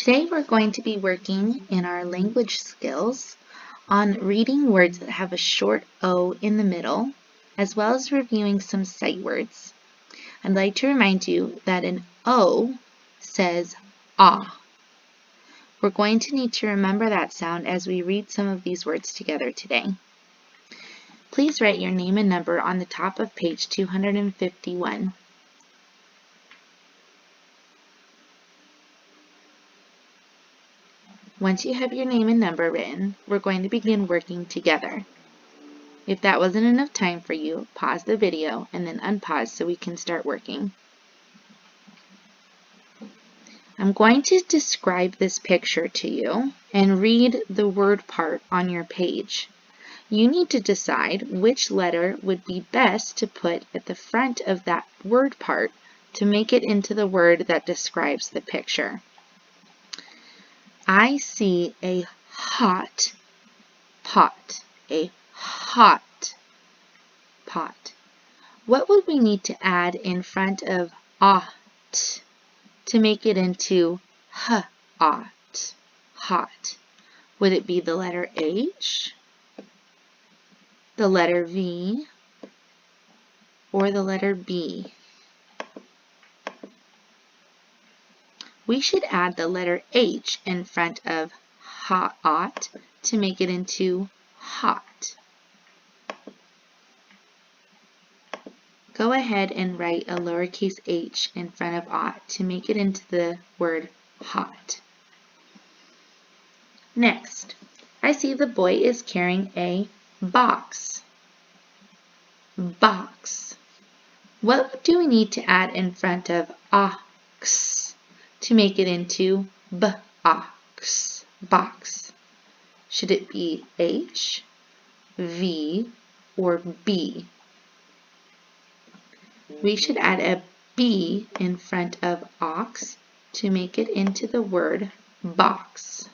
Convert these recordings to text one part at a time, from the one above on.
Today we're going to be working in our language skills on reading words that have a short O in the middle, as well as reviewing some sight words. I'd like to remind you that an O says ah. We're going to need to remember that sound as we read some of these words together today. Please write your name and number on the top of page 251. Once you have your name and number written, we're going to begin working together. If that wasn't enough time for you, pause the video and then unpause so we can start working. I'm going to describe this picture to you and read the word part on your page. You need to decide which letter would be best to put at the front of that word part to make it into the word that describes the picture. I see a hot pot. A hot pot. What would we need to add in front of ot to make it into h-ot? Hot. Would it be the letter H, the letter V, or the letter B? We should add the letter H in front of hot to make it into hot. Go ahead and write a lowercase h in front of ot to make it into the word hot. Next, I see the boy is carrying a box. Box. What do we need to add in front of ox to make it into box? Box. Should it be H, V, or B? We should add a B in front of ox to make it into the word box.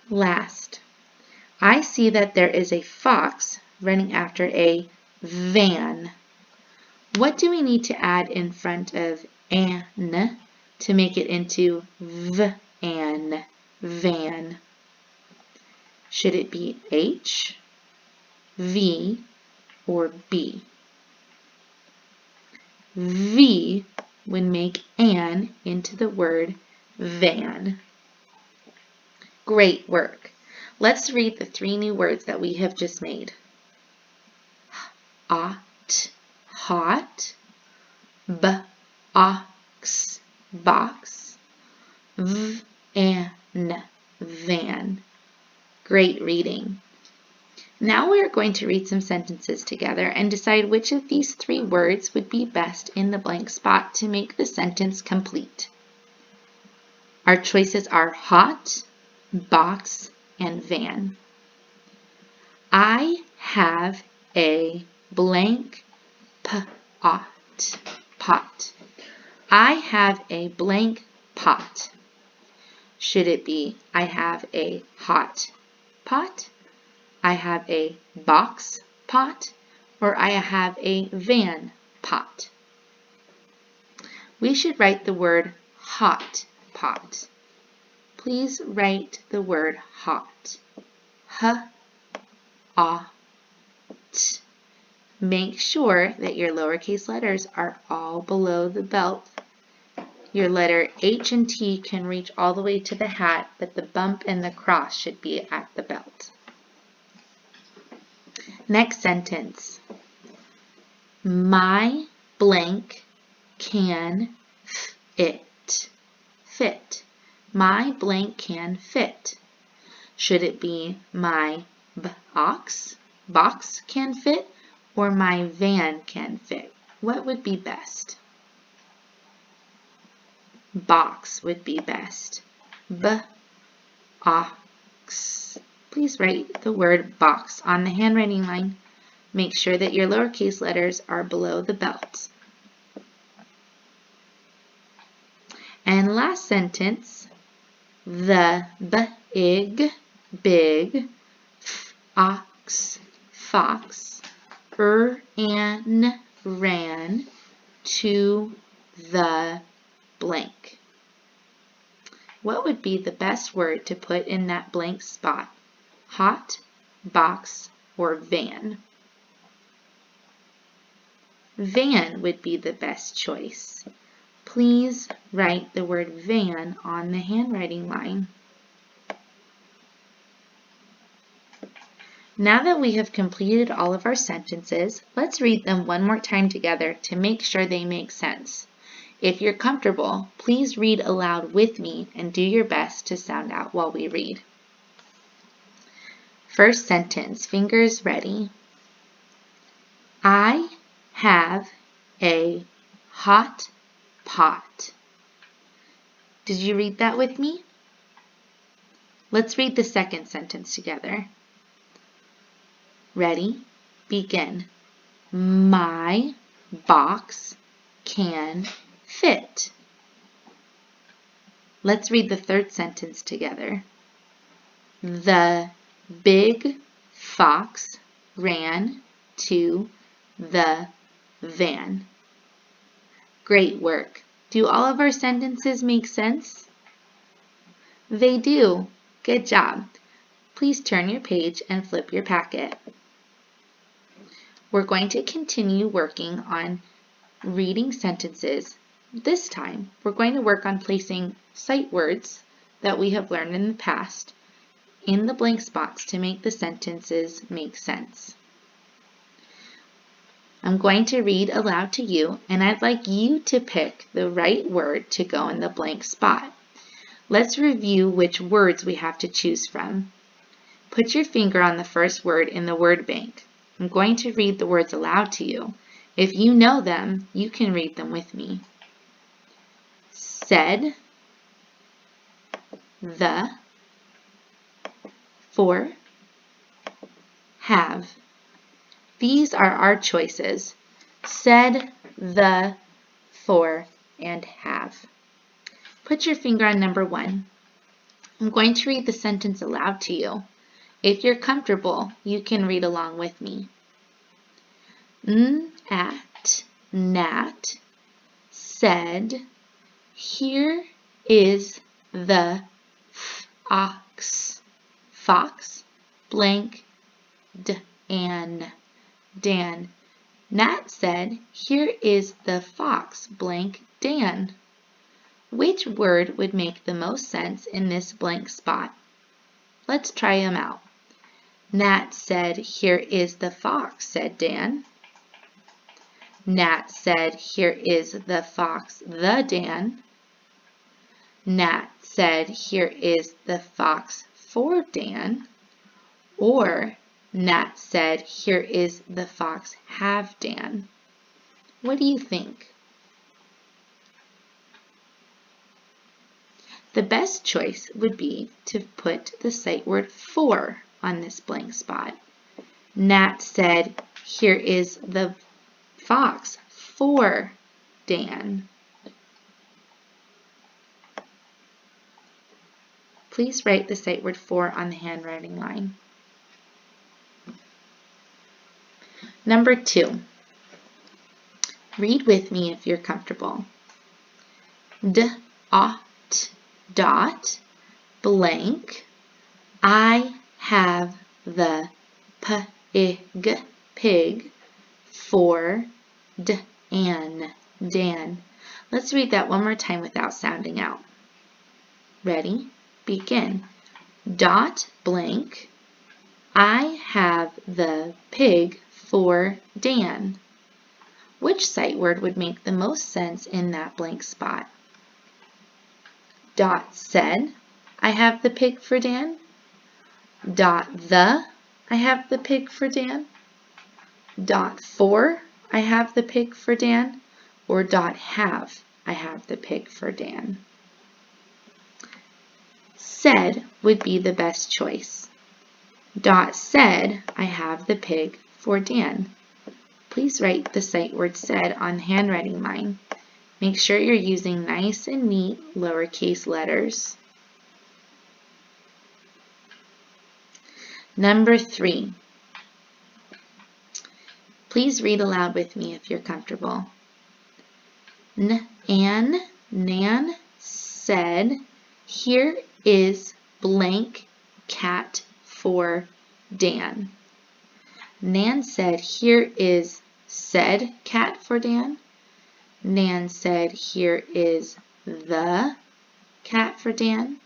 Last, I see that there is a fox running after a van. What do we need to add in front of an to make it into van? Van. Should it be H, V, or B? V would make an into the word van. Great work. Let's read the three new words that we have just made. Ot, hot, box, box, van, van. Great reading. Now we are going to read some sentences together and decide which of these three words would be best in the blank spot to make the sentence complete. Our choices are hot, box, and van. I have a blank pot. Pot. I have a blank pot. Should it be I have a hot pot, I have a box pot, or I have a van pot? We should write the word hot pot. Please write the word hot. H-O-T. Make sure that your lowercase letters are all below the belt. Your letter H and T can reach all the way to the hat, but the bump and the cross should be at the belt. Next sentence. My blank can fit. Fit. My blank can fit. Should it be my box can fit, or my van can fit? What would be best? Box would be best. B-ox. Please write the word box on the handwriting line. Make sure that your lowercase letters are below the belt. And last sentence, the big ox fox ran to the blank. What would be the best word to put in that blank spot? Hot, box, or van? Van would be the best choice. Please write the word van on the handwriting line. Now that we have completed all of our sentences, let's read them one more time together to make sure they make sense. If you're comfortable, please read aloud with me and do your best to sound out while we read. First sentence, fingers ready. I have a hot pot. Did you read that with me? Let's read the second sentence together. Ready? Begin. My box can fit. Let's read the third sentence together. The big fox ran to the van. Great work. Do all of our sentences make sense? They do. Good job. Please turn your page and flip your packet. We're going to continue working on reading sentences. This time, we're going to work on placing sight words that we have learned in the past in the blank spots to make the sentences make sense. I'm going to read aloud to you, and I'd like you to pick the right word to go in the blank spot. Let's review which words we have to choose from. Put your finger on the first word in the word bank. I'm going to read the words aloud to you. If you know them, you can read them with me. Said, the, for, have. These are our choices. Said, the, for, and have. Put your finger on number 1. I'm going to read the sentence aloud to you. If you're comfortable, you can read along with me. At, Nat, said, here is the fox. Fox, blank, Dan. Nat said, here is the fox, blank, Dan. Which word would make the most sense in this blank spot? Let's try them out. Nat said, here is the fox, said Dan. Nat said, here is the fox, the Dan. Nat said, here is the fox for Dan. Or Nat said, here is the fox have Dan. What do you think? The best choice would be to put the sight word for on this blank spot. Nat said, here is the fox for Dan. Please write the sight word for on the handwriting line. Number 2. Read with me if you're comfortable. Dot, blank, I have the pig for Dan. Let's read that one more time without sounding out. Ready? Begin. Dot, blank, I have the pig for Dan. Which sight word would make the most sense in that blank spot? Dot said, I have the pig for Dan. Dot I have the pig for Dan. Dot for, I have the pig for Dan. Or dot have, I have the pig for Dan. Said would be the best choice. Dot said, I have the pig for Dan. Please write the sight word said on the handwriting line. Make sure you're using nice and neat lowercase letters. Number 3. Please read aloud with me if you're comfortable. Anne Nan said, "Here is blank cat for Dan." Nan said, "Here is said cat for Dan." Nan said, "Here is the cat for Dan."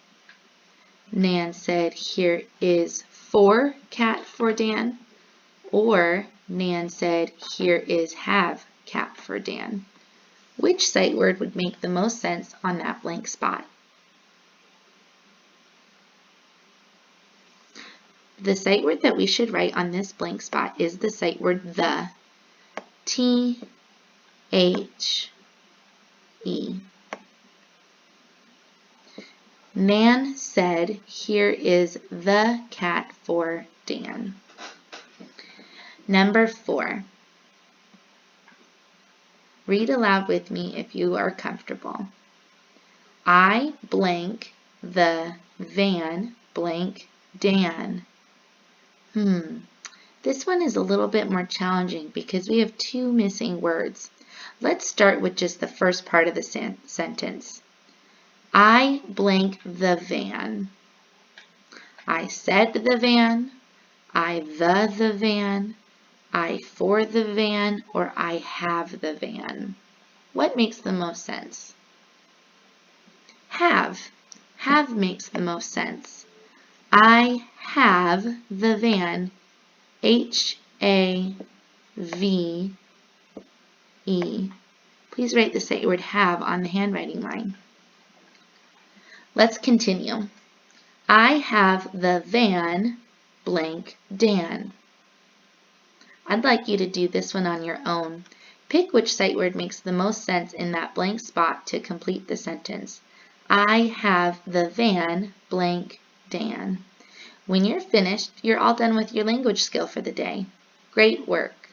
Nan said, "Here is for cat for Dan." Or Nan said, "Here is have cat for Dan." Which sight word would make the most sense on that blank spot? The sight word that we should write on this blank spot is the sight word the. T-H-E. Nan said, "Here is the cat for Dan." Number 4. Read aloud with me if you are comfortable. I blank the van blank Dan. This one is a little bit more challenging because we have 2 missing words. Let's start with just the first part of the sentence. I blank the van. I said the van, I the van, I for the van, or I have the van. What makes the most sense? Have. Have makes the most sense. I have the van. H-A-V-E. Please write the sight word have on the handwriting line. Let's continue. I have the van blank Dan. I'd like you to do this one on your own. Pick which sight word makes the most sense in that blank spot to complete the sentence. I have the van blank Dan. When you're finished, you're all done with your language skill for the day. Great work!